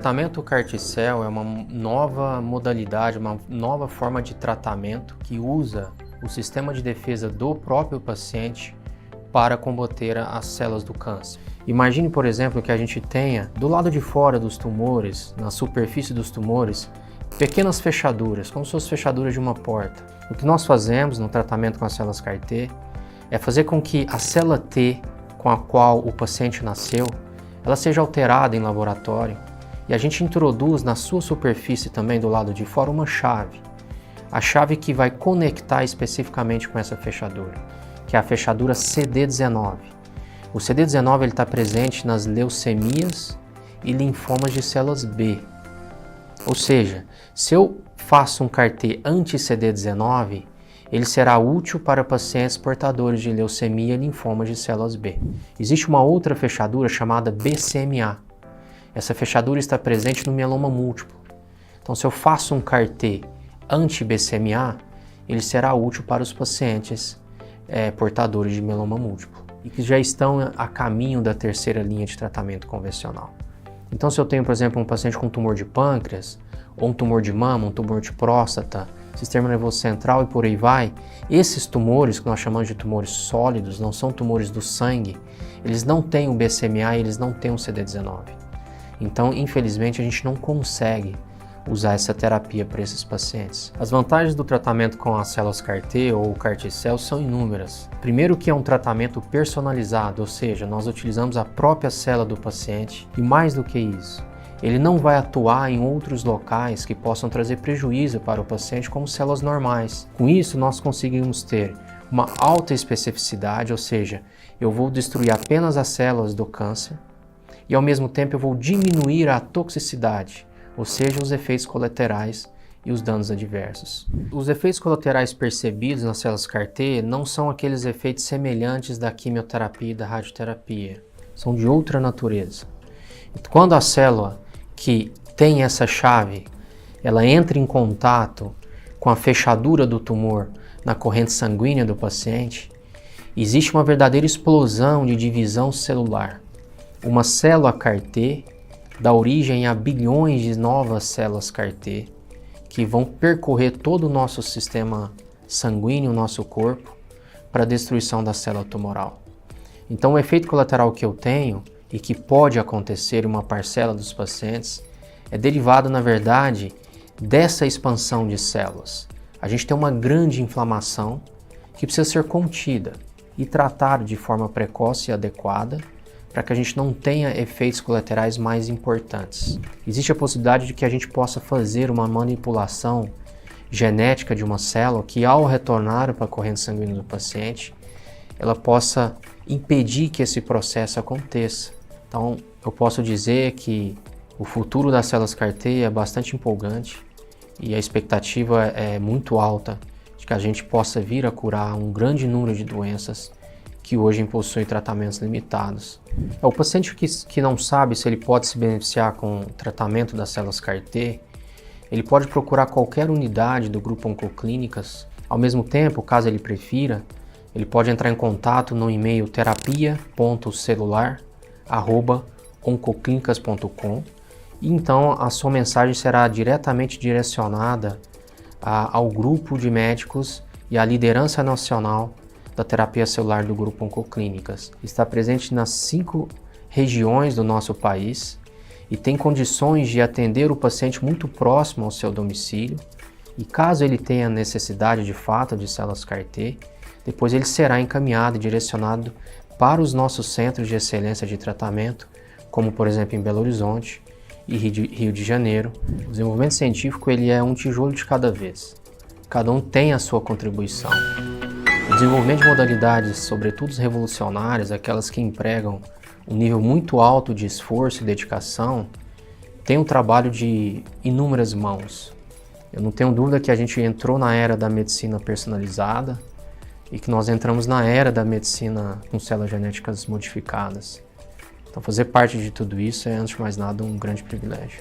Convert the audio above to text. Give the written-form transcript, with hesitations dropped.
tratamento CAR-T-cell é uma nova modalidade, uma nova forma de tratamento que usa o sistema de defesa do próprio paciente para combater as células do câncer. Imagine, por exemplo, que a gente tenha do lado de fora dos tumores, na superfície dos tumores, pequenas fechaduras, como se fossem fechaduras de uma porta. O que nós fazemos no tratamento com as células CAR-T é fazer com que a célula T com a qual o paciente nasceu, ela seja alterada em laboratório e a gente introduz na sua superfície também do lado de fora uma chave. A chave que vai conectar especificamente com essa fechadura, que é a fechadura CD19. O CD19 está presente nas leucemias e linfomas de células B. Ou seja, se eu faço um CAR-T anti-CD19, ele será útil para pacientes portadores de leucemia e linfomas de células B. Existe uma outra fechadura chamada BCMA. Essa fechadura está presente no mieloma múltiplo. Então, se eu faço um CAR-T anti-BCMA, ele será útil para os pacientes portadores de mieloma múltiplo e que já estão a caminho da terceira linha de tratamento convencional. Então, se eu tenho, por exemplo, um paciente com tumor de pâncreas, ou um tumor de mama, um tumor de próstata, sistema nervoso central e por aí vai, esses tumores que nós chamamos de tumores sólidos, não são tumores do sangue, eles não têm o BCMA e eles não têm o CD19. Então, infelizmente, a gente não consegue usar essa terapia para esses pacientes. As vantagens do tratamento com as células CAR-T ou CAR-T-cell são inúmeras. Primeiro que é um tratamento personalizado, ou seja, nós utilizamos a própria célula do paciente e mais do que isso, ele não vai atuar em outros locais que possam trazer prejuízo para o paciente como células normais. Com isso, nós conseguimos ter uma alta especificidade, ou seja, eu vou destruir apenas as células do câncer e ao mesmo tempo eu vou diminuir a toxicidade, ou seja, os efeitos colaterais e os danos adversos. Os efeitos colaterais percebidos nas células CAR-T não são aqueles efeitos semelhantes da quimioterapia e da radioterapia, são de outra natureza. Quando a célula que tem essa chave, ela entra em contato com a fechadura do tumor na corrente sanguínea do paciente, existe uma verdadeira explosão de divisão celular. Uma célula CAR-T dá origem a bilhões de novas células CAR-T que vão percorrer todo o nosso sistema sanguíneo, o nosso corpo, para a destruição da célula tumoral. Então o efeito colateral que eu tenho e que pode acontecer em uma parcela dos pacientes é derivado, na verdade, dessa expansão de células. A gente tem uma grande inflamação que precisa ser contida e tratada de forma precoce e adequada para que a gente não tenha efeitos colaterais mais importantes. Existe a possibilidade de que a gente possa fazer uma manipulação genética de uma célula que, ao retornar para a corrente sanguínea do paciente, ela possa impedir que esse processo aconteça. Então, eu posso dizer que o futuro das células CAR-T é bastante empolgante e a expectativa é muito alta de que a gente possa vir a curar um grande número de doenças que hoje possuem tratamentos limitados. O paciente que não sabe se ele pode se beneficiar com o tratamento das células CAR-T, ele pode procurar qualquer unidade do grupo Oncoclínicas. Ao mesmo tempo, caso ele prefira, ele pode entrar em contato no e-mail terapia.celular@oncoclinicas.com e então a sua mensagem será diretamente direcionada ao grupo de médicos e à liderança nacional da terapia celular do grupo Oncoclínicas. Está presente nas 5 regiões do nosso país e tem condições de atender o paciente muito próximo ao seu domicílio e caso ele tenha necessidade de fato de células CAR-T, depois ele será encaminhado e direcionado para os nossos centros de excelência de tratamento, como por exemplo em Belo Horizonte e Rio de Janeiro. O desenvolvimento científico ele é um tijolo de cada vez. Cada um tem a sua contribuição. O desenvolvimento de modalidades, sobretudo revolucionárias, aquelas que empregam um nível muito alto de esforço e dedicação, tem um trabalho de inúmeras mãos. Eu não tenho dúvida que a gente entrou na era da medicina personalizada e que nós entramos na era da medicina com células genéticas modificadas. Então fazer parte de tudo isso é, antes de mais nada, um grande privilégio.